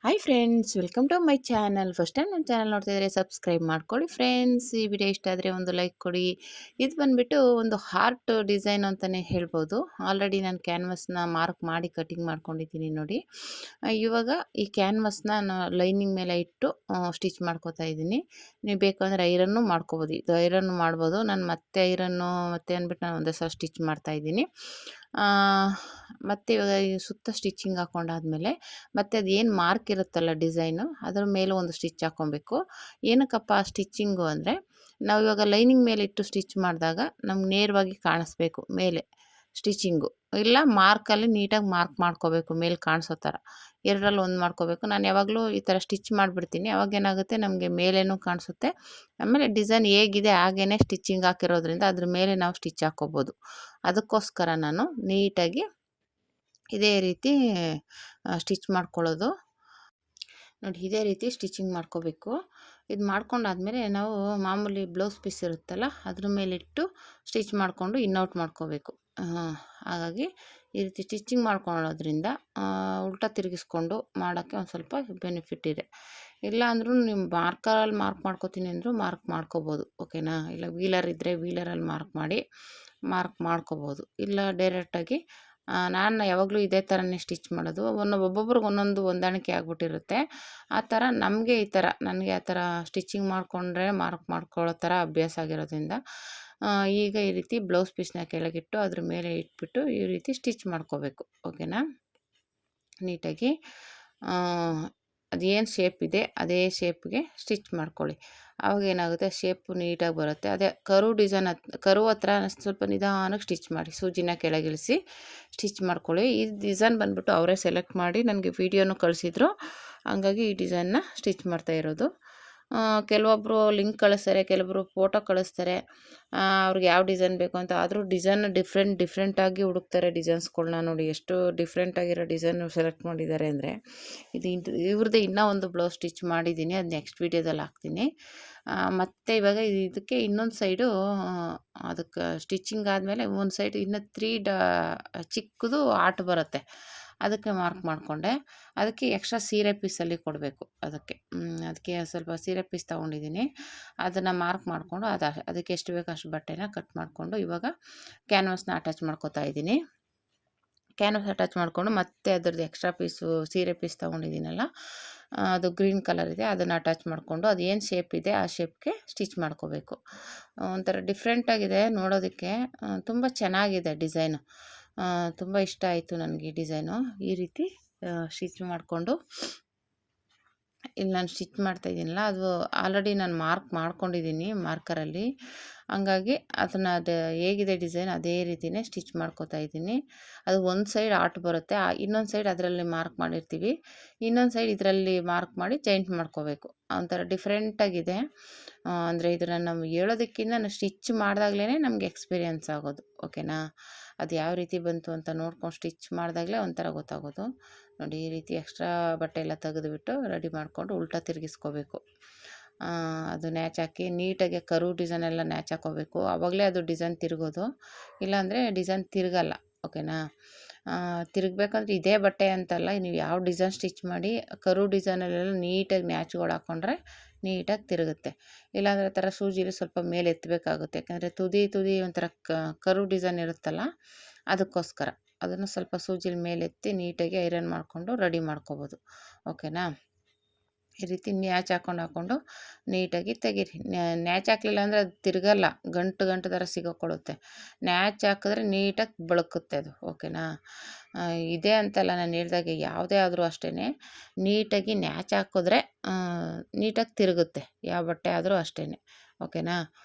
Hi friends, welcome to my channel. First time ನನ್ನ channel ನೋಡ್ತಿದ್ರೆ subscribe ಮಾಡ್ಕೊಳ್ಳಿ friends. ಈ ವಿಡಿಯೋ ಇಷ್ಟ ಆದರೆ ಒಂದು ಲೈಕ್ ಕೊಡಿ. ಇದು ಬಂದುಬಿಟ್ಟು ಒಂದು ಹಾರ್ಟ್ ಡಿಸೈನ್ ಅಂತಲೇ ಹೇಳ್ಬೋದು. ಆಲ್ರೆಡಿ ನಾನು ಕ್ಯಾನ್ವಸ್ನ ಮಾರ್ಕ್ ಮಾಡಿ ಕಟಿಂಗ್ ಮಾಡ್ಕೊಂಡಿದ್ದೀನಿ ನೋಡಿ. ಇವಾಗ ಈ ಕ್ಯಾನ್ವಸ್ನ ನಾನು ಲೈನಿಂಗ್ ಮೇಲೆ ಇಟ್ಟು ಸ್ಟಿಚ್ ಮಾಡ್ಕೋತಾ ಇದ್ದೀನಿ. ನೀವು ಬೇಕಂದರೆ ಐರನ್ನು ಮಾಡ್ಕೋಬೋದು. ಇದು ಐರನ್ನು ಮಾಡ್ಬೋದು. ನಾನು ಮತ್ತೆ ಐರನ್ನು ಮತ್ತೆ ಅಂದ್ಬಿಟ್ಟು ನಾನು ಒಂದೇ ಸಲ ಸ್ಟಿಚ್ ಮಾಡ್ತಾಯಿದ್ದೀನಿ. ಮತ್ತು ಇವಾಗ ಈ ಸುತ್ತ ಸ್ಟಿಚಿಂಗ್ ಹಾಕ್ಕೊಂಡಾದ್ಮೇಲೆ ಮತ್ತು ಅದು ಏನು ಮಾರ್ಕ್ ಇರುತ್ತಲ್ಲ ಡಿಸೈನು, ಅದರ ಮೇಲೆ ಒಂದು ಸ್ಟಿಚ್ ಹಾಕ್ಕೊಬೇಕು. ಏನಕ್ಕಪ್ಪ ಸ್ಟಿಚ್ಚಿಂಗು ಅಂದರೆ, ನಾವು ಇವಾಗ ಲೈನಿಂಗ್ ಮೇಲೆ ಇಟ್ಟು ಸ್ಟಿಚ್ ಮಾಡಿದಾಗ ನಮ್ಗೆ ನೇರವಾಗಿ ಕಾಣಿಸ್ಬೇಕು ಮೇಲೆ ಸ್ಟಿಚಿಂಗು. ಇಲ್ಲ ಮಾರ್ಕಲ್ಲಿ ನೀಟಾಗಿ ಮಾರ್ಕ್ ಮಾಡ್ಕೋಬೇಕು, ಮೇಲೆ ಕಾಣಿಸೋ ಥರ. ಎರಡರಲ್ಲಿ ಒಂದು ಮಾಡ್ಕೋಬೇಕು. ನಾನು ಯಾವಾಗಲೂ ಈ ಥರ ಸ್ಟಿಚ್ ಮಾಡಿಬಿಡ್ತೀನಿ. ಅವಾಗೇನಾಗುತ್ತೆ, ನಮಗೆ ಮೇಲೇನೂ ಕಾಣಿಸುತ್ತೆ. ಆಮೇಲೆ ಡಿಸೈನ್ ಹೇಗಿದೆ ಹಾಗೇ ಸ್ಟಿಚಿಂಗ್ ಹಾಕಿರೋದ್ರಿಂದ ಅದ್ರ ಮೇಲೆ ನಾವು ಸ್ಟಿಚ್ ಹಾಕ್ಕೋಬೋದು. ಅದಕ್ಕೋಸ್ಕರ ನಾನು ನೀಟಾಗಿ ಇದೇ ರೀತಿ ಸ್ಟಿಚ್ ಮಾಡ್ಕೊಳ್ಳೋದು. ನೋಡಿ, ಇದೇ ರೀತಿ ಸ್ಟಿಚಿಂಗ್ ಮಾಡ್ಕೋಬೇಕು. ಇದು ಮಾಡ್ಕೊಂಡಾದ್ಮೇಲೆ ನಾವು ಮಾಮೂಲಿ ಬ್ಲೌಸ್ ಪೀಸ್ ಇರುತ್ತಲ್ಲ, ಅದ್ರ ಮೇಲಿಟ್ಟು ಸ್ಟಿಚ್ ಮಾಡಿಕೊಂಡು ಇನ್ನೌಟ್ ಮಾಡ್ಕೋಬೇಕು. ಹಾಗಾಗಿ ಈ ರೀತಿ ಸ್ಟಿಚಿಂಗ್ ಮಾಡ್ಕೊಳ್ಳೋದ್ರಿಂದ ಉಲ್ಟಾ ತಿರುಗಿಸ್ಕೊಂಡು ಮಾಡೋಕ್ಕೆ ಒಂದು ಸ್ವಲ್ಪ ಬೆನಿಫಿಟ್ ಇದೆ. ಇಲ್ಲ ಅಂದರೂ ನೀವು ಮಾರ್ಕರಲ್ಲಿ ಮಾರ್ಕ್ ಮಾಡ್ಕೋತೀನಿ ಅಂದರೂ ಮಾರ್ಕ್ ಮಾಡ್ಕೋಬೋದು, ಓಕೆನಾ. ಇಲ್ಲ ವೀಲರ್ ಇದ್ದರೆ ವೀಲರಲ್ಲಿ ಮಾರ್ಕ್ ಮಾಡ್ಕೋಬೋದು. ಇಲ್ಲ ಡೈರೆಕ್ಟಾಗಿ ನಾನು ಯಾವಾಗಲೂ ಇದೇ ಥರನೇ ಸ್ಟಿಚ್ ಮಾಡೋದು. ಒಬ್ಬೊಬ್ರಿಗೆ ಒಂದೊಂದು ಹೊಂದಾಣಿಕೆ ಆಗ್ಬಿಟ್ಟಿರುತ್ತೆ. ಆ ಥರ ನಮಗೆ ನನಗೆ ಆ ಥರ ಸ್ಟಿಚಿಂಗ್ ಮಾಡಿಕೊಂಡ್ರೆ ಮಾರ್ಕ್ ಮಾಡ್ಕೊಳ್ಳೋ ಥರ ಅಭ್ಯಾಸ ಆಗಿರೋದ್ರಿಂದ ಈಗ ಈ ರೀತಿ ಬ್ಲೌಸ್ ಪೀಸ್ನ ಕೆಳಗಿಟ್ಟು ಅದ್ರ ಮೇಲೆ ಇಟ್ಬಿಟ್ಟು ಈ ರೀತಿ ಸ್ಟಿಚ್ ಮಾಡ್ಕೋಬೇಕು, ಓಕೆನಾ. ನೀಟಾಗಿ ಅದೇನು ಶೇಪ್ ಇದೆ ಅದೇ ಶೇಪ್ಗೆ ಸ್ಟಿಚ್ ಮಾಡ್ಕೊಳ್ಳಿ. ಆವಾಗ ಏನಾಗುತ್ತೆ, ಶೇಪು ನೀಟಾಗಿ ಬರುತ್ತೆ. ಅದೇ ಕರು ಹತ್ರ ಸ್ವಲ್ಪ ನಿಧಾನಕ್ಕೆ ಸ್ಟಿಚ್ ಮಾಡಿ, ಸೂಜಿನ ಕೆಳಗಿಳಿಸಿ ಸ್ಟಿಚ್ ಮಾಡ್ಕೊಳ್ಳಿ. ಈ ಡಿಸೈನ್ ಬಂದುಬಿಟ್ಟು ಅವರೇ ಸೆಲೆಕ್ಟ್ ಮಾಡಿ ನನಗೆ ವೀಡಿಯೋನು ಕಳಿಸಿದ್ರು. ಹಂಗಾಗಿ ಈ ಡಿಸೈನ್ನ ಸ್ಟಿಚ್ ಮಾಡ್ತಾ ಇರೋದು. ಕೆಲವೊಬ್ಬರು ಲಿಂಕ್ ಕಳಿಸ್ತಾರೆ, ಕೆಲವೊಬ್ಬರು ಫೋಟೋ ಕಳಿಸ್ತಾರೆ. ಅವ್ರಿಗೆ ಯಾವ ಡಿಸೈನ್ ಬೇಕು ಅಂತ. ಆದರೂ ಡಿಸೈನ್ ಡಿಫ್ರೆಂಟಾಗಿ ಹುಡುಕ್ತಾರೆ. ಡಿಸೈನ್ಸ್ಗಳ್ನ ನೋಡಿ, ಎಷ್ಟು ಡಿಫ್ರೆಂಟಾಗಿರೋ ಡಿಸೈನ್ ಸೆಲೆಕ್ಟ್ ಮಾಡಿದ್ದಾರೆ ಅಂದರೆ. ಇವ್ರದ್ದೇ ಇನ್ನೂ ಒಂದು ಬ್ಲೌಸ್ ಸ್ಟಿಚ್ ಮಾಡಿದ್ದೀನಿ, ಅದು ನೆಕ್ಸ್ಟ್ ವೀಡಿಯೋದಲ್ಲಿ ಹಾಕ್ತೀನಿ. ಮತ್ತು ಇವಾಗ ಇದಕ್ಕೆ ಇನ್ನೊಂದು ಸೈಡು ಅದಕ್ಕೆ ಸ್ಟಿಚಿಂಗ್ ಆದಮೇಲೆ ಒಂದು ಸೈಡ್ ಇನ್ನೂ ಚಿಕ್ಕದು ಆರ್ಟ್ ಬರುತ್ತೆ, ಅದಕ್ಕೆ ಮಾರ್ಕ್ ಮಾಡಿಕೊಂಡೆ. ಅದಕ್ಕೆ ಎಕ್ಸ್ಟ್ರಾ ಸೀರೆ ಪೀಸಲ್ಲಿ ಕೊಡಬೇಕು. ಅದಕ್ಕೆ ಸ್ವಲ್ಪ ಸೀರೆ ಪೀಸ್ ತೊಗೊಂಡಿದ್ದೀನಿ. ಅದನ್ನು ಮಾರ್ಕ್ ಮಾಡಿಕೊಂಡು ಅದಕ್ಕೆ ಎಷ್ಟು ಬೇಕೋ ಅಷ್ಟು ಬಟ್ಟೆನ ಕಟ್ ಮಾಡಿಕೊಂಡು ಇವಾಗ ಕ್ಯಾನ್ವಾಸ್ನ ಅಟ್ಯಾಚ್ ಮಾಡ್ಕೋತಾ ಇದ್ದೀನಿ. ಕ್ಯಾನ್ವಾಸ್ ಅಟ್ಯಾಚ್ ಮಾಡಿಕೊಂಡು ಮತ್ತೆ ಅದರದ್ದು ಎಕ್ಸ್ಟ್ರಾ ಪೀಸು ಸೀರೆ ಪೀಸ್ ತೊಗೊಂಡಿದ್ದೀನಲ್ಲ, ಅದು ಗ್ರೀನ್ ಕಲರ್ ಇದೆ, ಅದನ್ನು ಅಟ್ಯಾಚ್ ಮಾಡಿಕೊಂಡು ಅದು ಏನು ಶೇಪ್ ಇದೆ ಆ ಶೇಪ್ಗೆ ಸ್ಟಿಚ್ ಮಾಡ್ಕೋಬೇಕು. ಒಂಥರ ಡಿಫ್ರೆಂಟಾಗಿದೆ ನೋಡೋದಕ್ಕೆ, ತುಂಬ ಚೆನ್ನಾಗಿದೆ ಡಿಸೈನು. ತುಂಬ ಇಷ್ಟ ಆಯಿತು ನನಗೆ ಈ ಡಿಸೈನು. ಈ ರೀತಿ ಸ್ಟಿಚ್ ಮಾಡಿಕೊಂಡು ಇಲ್ಲಿ ನಾನು ಸ್ಟಿಚ್ ಮಾಡ್ತಾಯಿದ್ದೀನಲ್ಲ, ಅದು ಆಲ್ರೆಡಿ ನಾನು ಮಾರ್ಕ್ ಮಾಡ್ಕೊಂಡಿದ್ದೀನಿ ಮಾರ್ಕರಲ್ಲಿ. ಹಂಗಾಗಿ ಅದು ಹೇಗಿದೆ ಡಿಸೈನ್ ಅದೇ ರೀತಿಯೇ ಸ್ಟಿಚ್ ಮಾಡ್ಕೋತಾ ಇದ್ದೀನಿ. ಅದು ಒಂದು ಸೈಡ್ ಆರ್ಟ್ ಬರುತ್ತೆ, ಇನ್ನೊಂದು ಸೈಡ್ ಅದರಲ್ಲಿ ಮಾರ್ಕ್ ಮಾಡಿರ್ತೀವಿ, ಇನ್ನೊಂದು ಸೈಡ್ ಇದರಲ್ಲಿ ಮಾರ್ಕ್ ಮಾಡಿ ಜಾಯಿಂಟ್ ಮಾಡ್ಕೋಬೇಕು. ಒಂಥರ ಡಿಫ್ರೆಂಟಾಗಿದೆ. ಅಂದರೆ ಇದನ್ನು ನಾವು ಹೇಳೋದಕ್ಕಿಂತ ನಾನು ಸ್ಟಿಚ್ ಮಾಡಿದಾಗಲೇ ನಮಗೆ ಎಕ್ಸ್ಪೀರಿಯೆನ್ಸ್ ಆಗೋದು, ಓಕೆನಾ. ಅದು ಯಾವ ರೀತಿ ಬಂತು ಅಂತ ನೋಡ್ಕೊಂಡು ಸ್ಟಿಚ್ ಮಾಡಿದಾಗಲೇ ಒಂಥರ ಗೊತ್ತಾಗೋದು. ನೋಡಿ, ಈ ರೀತಿ ಎಕ್ಸ್ಟ್ರಾ ಬಟ್ಟೆ ಎಲ್ಲ ತೆಗೆದುಬಿಟ್ಟು ರೆಡಿ ಮಾಡಿಕೊಂಡು ಉಲ್ಟಾ ತಿರುಗಿಸ್ಕೋಬೇಕು. ಅದು ನ್ಯಾಚ್ ಹಾಕಿ ನೀಟಾಗಿ ಕರು ಡಿಸೈನ್ ಎಲ್ಲ ನ್ಯಾಚ್ ಹಾಕ್ಕೋಬೇಕು. ಆವಾಗಲೇ ಅದು ಡಿಸೈನ್ ತಿರುಗೋದು, ಇಲ್ಲಾಂದರೆ ಡಿಸೈನ್ ತಿರುಗಲ್ಲ, ಓಕೆನಾ. ತಿರುಗಬೇಕಂದ್ರೆ ಇದೇ ಬಟ್ಟೆ ಅಂತಲ್ಲ, ನೀವು ಯಾವ ಡಿಸೈನ್ ಸ್ಟಿಚ್ ಮಾಡಿ ಕರು ಡಿಸೈನಲ್ಲೆಲ್ಲ ನೀಟಾಗಿ ನ್ಯಾಚ್ಗಳು ಹಾಕ್ಕೊಂಡ್ರೆ ನೀಟಾಗಿ ತಿರುಗುತ್ತೆ. ಇಲ್ಲಾಂದರೆ ಆ ಥರ ಸೂಜಿಲಿ ಸ್ವಲ್ಪ ಮೇಲೆ ಎತ್ತಬೇಕಾಗುತ್ತೆ, ಯಾಕಂದರೆ ತುದಿ ಒಂಥರ ಕರು ಡಿಸೈನ್ ಇರುತ್ತಲ್ಲ, ಅದಕ್ಕೋಸ್ಕರ ಅದನ್ನು ಸ್ವಲ್ಪ ಸೂಜಿಲಿ ಮೇಲೆತ್ತಿ ನೀಟಾಗಿ ಐರನ್ ಮಾಡಿಕೊಂಡು ರೆಡಿ ಮಾಡ್ಕೋಬೋದು, ಓಕೆನಾ. ಈ ರೀತಿ ನ್ಯಾಚ್ ಹಾಕ್ಕೊಂಡು ನೀಟಾಗಿ ತೆಗೀರಿ. ನ್ಯಾಚ್ ಹಾಕಲಿಲ್ಲ ಅಂದರೆ ಅದು ತಿರುಗಲ್ಲ, ಗಂಟು ಥರ ಸಿಗೋಕೊಳ್ಳುತ್ತೆ. ನ್ಯಾಚ್ ಹಾಕಿದ್ರೆ ನೀಟಾಗಿ ಬೆಳಕುತ್ತೆ ಅದು, ಓಕೆನಾ. ಇದೇ ಅಂತಲ್ಲ, ನಾನು ಹೇಳಿದಾಗೆ ಯಾವುದೇ ಆದರೂ ಅಷ್ಟೇ, ನೀಟಾಗಿ ನ್ಯಾಚ್ ಹಾಕಿದ್ರೆ ನೀಟಾಗಿ ತಿರುಗುತ್ತೆ. ಯಾವ ಬಟ್ಟೆ ಆದರೂ ಅಷ್ಟೇ, ಓಕೆನಾ.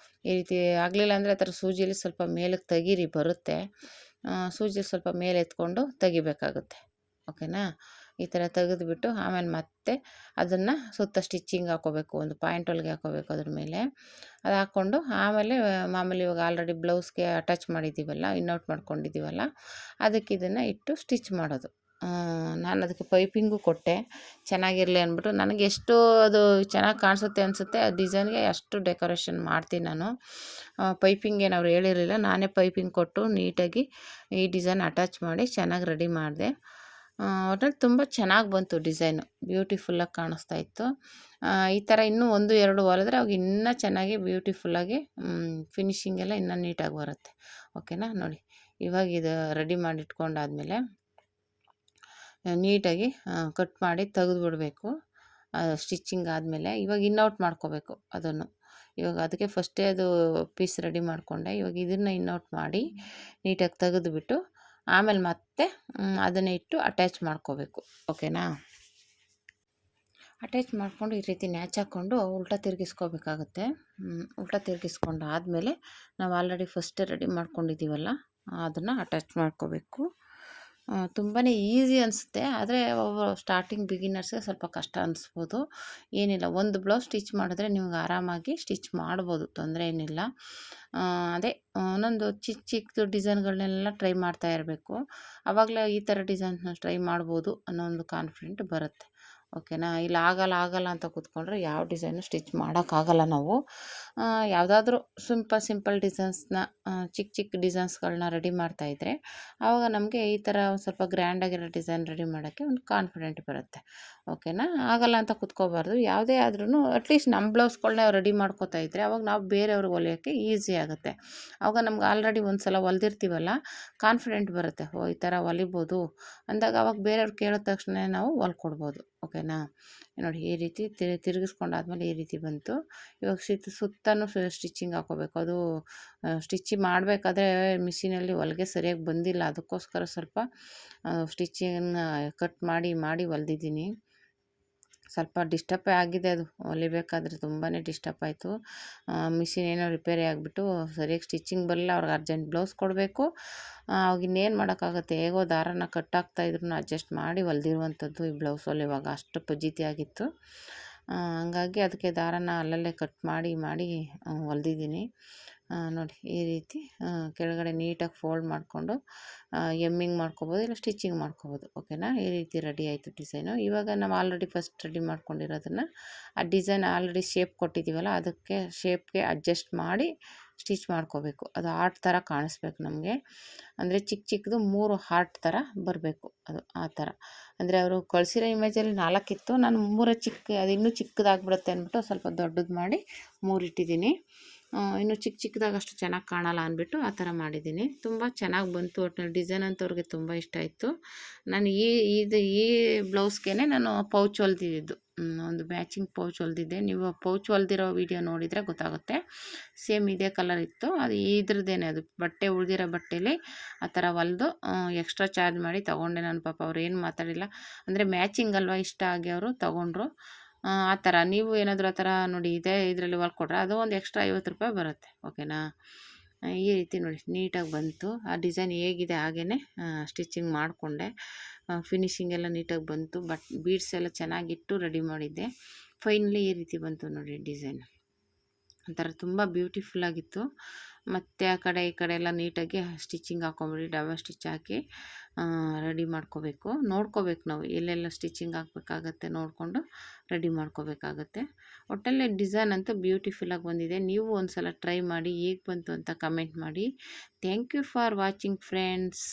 ಈ ರೀತಿ ಆಗಲಿಲ್ಲ ಅಂದರೆ ಆ ಥರ ಸೂಜಿಲಿ ಸ್ವಲ್ಪ ಮೇಲಕ್ಕೆ ತೆಗೀರಿ, ಬರುತ್ತೆ. ಸೂಜಿ ಸ್ವಲ್ಪ ಮೇಲೆ ಎತ್ಕೊಂಡು ತೆಗಿಬೇಕಾಗುತ್ತೆ, ಓಕೆನಾ. ಈ ಥರ ತೆಗೆದುಬಿಟ್ಟು ಆಮೇಲೆ ಮತ್ತೆ ಅದನ್ನು ಸುತ್ತ ಸ್ಟಿಚಿಂಗ್ ಹಾಕ್ಕೋಬೇಕು. ಒಂದು ಪಾಯಿಂಟ್ ಹೊಲಿಗೆ ಹಾಕ್ಕೋಬೇಕು ಅದ್ರ ಮೇಲೆ. ಅದು ಹಾಕ್ಕೊಂಡು ಆಮೇಲೆ ಮಾಮೂಲಿ ಇವಾಗ ಆಲ್ರೆಡಿ ಬ್ಲೌಸ್ಗೆ ಅಟ್ಯಾಚ್ ಮಾಡಿದ್ದೀವಲ್ಲ, ಇನ್ನೌಟ್ ಮಾಡ್ಕೊಂಡಿದ್ದೀವಲ್ಲ, ಅದಕ್ಕೆ ಇದನ್ನು ಇಟ್ಟು ಸ್ಟಿಚ್ ಮಾಡೋದು. ನಾನು ಅದಕ್ಕೆ ಪೈಪಿಂಗು ಕೊಟ್ಟೆ, ಚೆನ್ನಾಗಿರಲಿ ಅಂದ್ಬಿಟ್ಟು. ನನಗೆ ಎಷ್ಟು ಅದು ಚೆನ್ನಾಗಿ ಕಾಣಿಸುತ್ತೆ ಅನಿಸುತ್ತೆ ಆ ಡಿಸೈನ್ಗೆ ಅಷ್ಟು ಡೆಕೋರೇಷನ್ ಮಾಡ್ತೀನಿ ನಾನು. ಪೈಪಿಂಗ್ ಏನು ಅವ್ರು ಹೇಳಿರಲಿಲ್ಲ, ನಾನೇ ಪೈಪಿಂಗ್ ಕೊಟ್ಟು ನೀಟಾಗಿ ಈ ಡಿಸೈನ್ ಅಟ್ಯಾಚ್ ಮಾಡಿ ಚೆನ್ನಾಗಿ ರೆಡಿ ಮಾಡಿದೆ. ಒಟ್ನಲ್ಲಿ ತುಂಬ ಚೆನ್ನಾಗಿ ಬಂತು ಡಿಸೈನು, ಬ್ಯೂಟಿಫುಲ್ಲಾಗಿ ಕಾಣಿಸ್ತಾ ಇತ್ತು. ಈ ಥರ ಇನ್ನೂ 1, 2 ಹೊಲಿದ್ರೆ ಅವಾಗ ಇನ್ನೂ ಚೆನ್ನಾಗಿ ಬ್ಯೂಟಿಫುಲ್ಲಾಗಿ ಫಿನಿಶಿಂಗ್ ಎಲ್ಲ ಇನ್ನೂ ನೀಟಾಗಿ ಬರುತ್ತೆ. ಓಕೆನಾ. ನೋಡಿ ಇವಾಗ ಇದು ರೆಡಿ ಮಾಡಿ ಇಟ್ಕೊಂಡಾದ್ಮೇಲೆ ನೀಟಾಗಿ ಕಟ್ ಮಾಡಿ ತೆಗೆದುಬಿಡಬೇಕು. ಸ್ಟಿಚಿಂಗ್ ಆದಮೇಲೆ ಇವಾಗ ಇನ್ನೌಟ್ ಮಾಡ್ಕೋಬೇಕು ಅದನ್ನು. ಇವಾಗ ಅದಕ್ಕೆ ಫಸ್ಟೇ ಅದು ಪೀಸ್ ರೆಡಿ ಮಾಡಿಕೊಂಡೆ. ಇವಾಗ ಇದನ್ನು ಇನ್ನೌಟ್ ಮಾಡಿ ನೀಟಾಗಿ ತೆಗೆದುಬಿಟ್ಟು ಆಮೇಲೆ ಮತ್ತೆ ಅದನ್ನು ಇಟ್ಟು ಅಟ್ಯಾಚ್ ಮಾಡ್ಕೋಬೇಕು. ಓಕೆನಾ. ಅಟ್ಯಾಚ್ ಮಾಡಿಕೊಂಡು ಈ ರೀತಿ ನ್ಯಾಚ್ ಹಾಕ್ಕೊಂಡು ಉಲ್ಟಾ ತಿರುಗಿಸ್ಕೋಬೇಕಾಗುತ್ತೆ. ಉಲ್ಟಾ ತಿರುಗಿಸ್ಕೊಂಡು ಆದಮೇಲೆ ನಾವು ಆಲ್ರೆಡಿ ಫಸ್ಟೇ ರೆಡಿ ಮಾಡ್ಕೊಂಡಿದ್ದೀವಲ್ಲ ಅದನ್ನು ಅಟ್ಯಾಚ್ ಮಾಡ್ಕೋಬೇಕು. ತುಂಬಾ ಈಸಿ ಅನಿಸುತ್ತೆ, ಆದರೆ ಸ್ಟಾರ್ಟಿಂಗ್ ಬಿಗಿನರ್ಸ್ಗೆ ಸ್ವಲ್ಪ ಕಷ್ಟ ಅನಿಸ್ಬೋದು. ಏನಿಲ್ಲ, ಒಂದು ಬ್ಲೌಸ್ ಸ್ಟಿಚ್ ಮಾಡಿದ್ರೆ ನಿಮ್ಗೆ ಆರಾಮಾಗಿ ಸ್ಟಿಚ್ ಮಾಡ್ಬೋದು, ತೊಂದರೆ ಏನಿಲ್ಲ. ಅದೇ ಒಂದೊಂದು ಚಿಕ್ಕ ಚಿಕ್ಕದು ಡಿಸೈನ್ಗಳನ್ನೆಲ್ಲ ಟ್ರೈ ಮಾಡ್ತಾ ಇರಬೇಕು. ಆವಾಗಲೇ ಈ ಥರ ಡಿಸೈನ್ಸ್ನ ಟ್ರೈ ಮಾಡ್ಬೋದು ಅನ್ನೋ ಒಂದು ಕಾನ್ಫಿಡೆಂಟ್ ಬರುತ್ತೆ. ಓಕೆನಾ. ಇಲ್ಲ ಆಗಲ್ಲ ಅಂತ ಕೂತ್ಕೊಂಡ್ರೆ ಯಾವ ಡಿಸೈನು ಸ್ಟಿಚ್ ಮಾಡೋಕ್ಕಾಗಲ್ಲ ನಾವು. ಯಾವುದಾದ್ರೂ ಸಿಂಪಲ್ ಡಿಸೈನ್ಸ್ನ ಚಿಕ್ಕ ಡಿಸೈನ್ಸ್ಗಳನ್ನ ರೆಡಿ ಮಾಡ್ತಾಯಿದ್ರೆ ಆವಾಗ ನಮಗೆ ಈ ಥರ ಒಂದು ಸ್ವಲ್ಪ ಗ್ರ್ಯಾಂಡಾಗಿರೋ ಡಿಸೈನ್ ರೆಡಿ ಮಾಡೋಕ್ಕೆ ಒಂದು ಕಾನ್ಫಿಡೆಂಟ್ ಬರುತ್ತೆ. ಓಕೆನಾ. ಆಗಲ್ಲ ಅಂತ ಕೂತ್ಕೋಬಾರ್ದು. ಯಾವುದೇ ಆದ್ರೂ ಅಟ್ಲೀಸ್ಟ್ ನಮ್ಮ ಬ್ಲೌಸ್ಗಳನ್ನ ರೆಡಿ ಮಾಡ್ಕೋತಾ ಇದ್ದರೆ ಅವಾಗ ನಾವು ಬೇರೆಯವ್ರಿಗೆ ಹೊಲಿಯೋಕ್ಕೆ ಈಸಿ ಆಗುತ್ತೆ. ಆವಾಗ ನಮ್ಗೆ ಆಲ್ರೆಡಿ ಒಂದು ಸಲ ಹೊಲ್ದಿರ್ತೀವಲ್ಲ, ಕಾನ್ಫಿಡೆಂಟ್ ಬರುತ್ತೆ. ಓ ಈ ಥರ ಹೊಲಿಬೋದು ಅಂದಾಗ ಅವಾಗ ಬೇರೆಯವ್ರು ಕೇಳಿದ ತಕ್ಷಣ ನಾವು ಹೊಲ್ಕೊಡ್ಬೋದು. ಓಕೆನಾ. ನೋಡಿ ಈ ರೀತಿ ತಿರುಗಿಸ್ಕೊಂಡಾದ್ಮೇಲೆ ಈ ರೀತಿ ಬಂತು. ಇವಾಗ ಸುತ್ತಲೂ ಸ್ಟಿಚಿಂಗ್ ಹಾಕೋಬೇಕು. ಅದು ಸ್ಟಿಚಿಂಗ್ ಮಾಡಬೇಕಾದ್ರೆ ಮಿಷಿನಲ್ಲಿ ಹೊಲಿಗೆ ಸರಿಯಾಗಿ ಬಂದಿಲ್ಲ, ಅದಕ್ಕೋಸ್ಕರ ಸ್ವಲ್ಪ ಸ್ಟಿಚಿಂಗನ್ನ ಕಟ್ ಮಾಡಿ ಹೊಲ್ದಿದ್ದೀನಿ. ಸ್ವಲ್ಪ ಡಿಸ್ಟರ್ಬೇ ಆಗಿದೆ, ಅದು ಹೊಲಿಬೇಕಾದ್ರೆ ತುಂಬಾ ಡಿಸ್ಟರ್ಬ್ ಆಯಿತು. ಮಿಷಿನ್ ಏನೋ ರಿಪೇರಿ ಆಗಿಬಿಟ್ಟು ಸರಿಯಾಗಿ ಸ್ಟಿಚಿಂಗ್ ಬರಲಿಲ್ಲ. ಅವ್ರಿಗೆ ಅರ್ಜೆಂಟ್ ಬ್ಲೌಸ್ ಕೊಡಬೇಕು. ಅವಾಗ ಇನ್ನೇನು ಮಾಡೋಕ್ಕಾಗುತ್ತೆ, ಹೇಗೋ ದಾರನ ಕಟ್ಟಾಗ್ತಾಯಿದ್ರು ಅಡ್ಜಸ್ಟ್ ಮಾಡಿ ಹೊಲ್ದಿರುವಂಥದ್ದು ಈ ಬ್ಲೌಸ್ ಹೊಲಿಯುವಾಗ. ಅಷ್ಟು ಫಜೀತಿ ಆಗಿತ್ತು. ಹಂಗಾಗಿ ಅದಕ್ಕೆ ದಾರನ ಅಲ್ಲಲ್ಲೇ ಕಟ್ ಮಾಡಿ ಹೊಲ್ದಿದ್ದೀನಿ. ನೋಡಿ ಈ ರೀತಿ ಕೆಳಗಡೆ ನೀಟಾಗಿ ಫೋಲ್ಡ್ ಮಾಡಿಕೊಂಡು ಎಮ್ಮಿಂಗ್ ಮಾಡ್ಕೊಬೋದು, ಇಲ್ಲ ಸ್ಟಿಚಿಂಗ್ ಮಾಡ್ಕೊಬೋದು. ಓಕೆನಾ. ಈ ರೀತಿ ರೆಡಿ ಆಯಿತು ಡಿಸೈನು. ಇವಾಗ ನಾವು ಆಲ್ರೆಡಿ ಫಸ್ಟ್ ರೆಡಿ ಮಾಡ್ಕೊಂಡಿರೋದನ್ನು ಆ ಡಿಸೈನ್ ಆಲ್ರೆಡಿ ಶೇಪ್ ಕೊಟ್ಟಿದ್ದೀವಲ್ಲ ಅದಕ್ಕೆ ಶೇಪ್ಗೆ ಅಡ್ಜಸ್ಟ್ ಮಾಡಿ ಸ್ಟಿಚ್ ಮಾಡ್ಕೋಬೇಕು. ಅದು ಹಾರ್ಟ್ ಥರ ಕಾಣಿಸ್ಬೇಕು ನಮಗೆ. ಅಂದರೆ ಚಿಕ್ಕದು 3 ಹಾರ್ಟ್ ಥರ ಬರಬೇಕು, ಅದು ಆ ಥರ. ಅಂದರೆ ಅವರು ಕಳಿಸಿರೋ ಇಮೇಜಲ್ಲಿ 4 ಇತ್ತು, ನಾನು 3 ಅದು ಇನ್ನೂ ಚಿಕ್ಕದಾಗ್ಬಿಡುತ್ತೆ ಅಂದ್ಬಿಟ್ಟು ಸ್ವಲ್ಪ ದೊಡ್ಡದು ಮಾಡಿ 3 ಇಟ್ಟಿದ್ದೀನಿ. ಇನ್ನು ಚಿಕ್ಕದಾಗಿ ಅಷ್ಟು ಚೆನ್ನಾಗಿ ಕಾಣಲ್ಲ ಅಂದ್ಬಿಟ್ಟು ಆ ಥರ ಮಾಡಿದ್ದೀನಿ. ತುಂಬ ಚೆನ್ನಾಗಿ ಬಂತು. ಒಟ್ಟಿನಲ್ಲಿ ಡಿಸೈನ್ ಅಂತವ್ರಿಗೆ ತುಂಬ ಇಷ್ಟ ಆಯಿತು. ನಾನು ಈ ಬ್ಲೌಸ್ಗೆ ನಾನು ಪೌಚ್ ಹೊಲ್ದಿದ್ದು, ಒಂದು ಮ್ಯಾಚಿಂಗ್ ಪೌಚ್ ಹೊಲ್ದಿದ್ದೆ. ನೀವು ಪೌಚ್ ಹೊಲ್ದಿರೋ ವಿಡಿಯೋ ನೋಡಿದರೆ ಗೊತ್ತಾಗುತ್ತೆ. ಸೇಮ್ ಇದೇ ಕಲರ್ ಇತ್ತು, ಅದು ಇದ್ರದ್ದೇನೆ, ಅದು ಬಟ್ಟೆ ಉಳಿದಿರೋ ಬಟ್ಟೆಯಲ್ಲಿ ಆ ಥರ ಹೊಲ್ದು ಎಕ್ಸ್ಟ್ರಾ ಚಾರ್ಜ್ ಮಾಡಿ ತೊಗೊಂಡೆ ನಾನು. ಪಾಪ ಅವ್ರು ಏನು ಮಾತಾಡಿಲ್ಲ, ಅಂದರೆ ಮ್ಯಾಚಿಂಗ್ ಅಲ್ವಾ, ಇಷ್ಟ ಆಗಿ ಅವರು ತೊಗೊಂಡ್ರು. ಆ ಥರ ನೀವು ಏನಾದರೂ ಆ ಥರ ನೋಡಿ ಇದರಲ್ಲಿ ಹೊಲ್ಕೊಟ್ರೆ ಅದು ಒಂದು ಎಕ್ಸ್ಟ್ರಾ 50 ರೂಪಾಯಿ ಬರುತ್ತೆ. ಓಕೆನಾ. ಈ ರೀತಿ ನೋಡಿ ನೀಟಾಗಿ ಬಂತು. ಆ ಡಿಸೈನ್ ಹೇಗಿದೆ ಹಾಗೇ ಸ್ಟಿಚಿಂಗ್ ಮಾಡಿಕೊಂಡೆ. ಫಿನಿಶಿಂಗ್ ಎಲ್ಲ ನೀಟಾಗಿ ಬಂತು. ಬೀಡ್ಸ್ ಎಲ್ಲ ಚೆನ್ನಾಗಿಟ್ಟು ರೆಡಿ ಮಾಡಿದ್ದೆ. ಫೈನಲಿ ಈ ರೀತಿ ಬಂತು ನೋಡಿ ಡಿಸೈನ್. ಒಂಥರ ತುಂಬ ಬ್ಯೂಟಿಫುಲ್ಲಾಗಿತ್ತು. ಮತ್ತು ಆ ಕಡೆ ಈ ಕಡೆ ಎಲ್ಲ ನೀಟಾಗಿ ಸ್ಟಿಚಿಂಗ್ ಹಾಕ್ಕೊಂಬಿಡಿ, ಡಬಲ್ ಸ್ಟಿಚ್ ಹಾಕಿ ರೆಡಿ ಮಾಡ್ಕೋಬೇಕು. ನೋಡ್ಕೋಬೇಕು ನಾವು ಎಲ್ಲೆಲ್ಲ ಸ್ಟಿಚಿಂಗ್ ಹಾಕಬೇಕಾಗತ್ತೆ ನೋಡಿಕೊಂಡು ರೆಡಿ ಮಾಡ್ಕೋಬೇಕಾಗತ್ತೆ. ಒಟ್ಟಲ್ಲಿ ಡಿಸೈನ್ ಅಂತೂ ಬ್ಯೂಟಿಫುಲ್ಲಾಗಿ ಬಂದಿದೆ. ನೀವು ಒಂದು ಸಲ ಟ್ರೈ ಮಾಡಿ ಹೇಗೆ ಬಂತು ಅಂತ ಕಮೆಂಟ್ ಮಾಡಿ. Thank you for watching friends.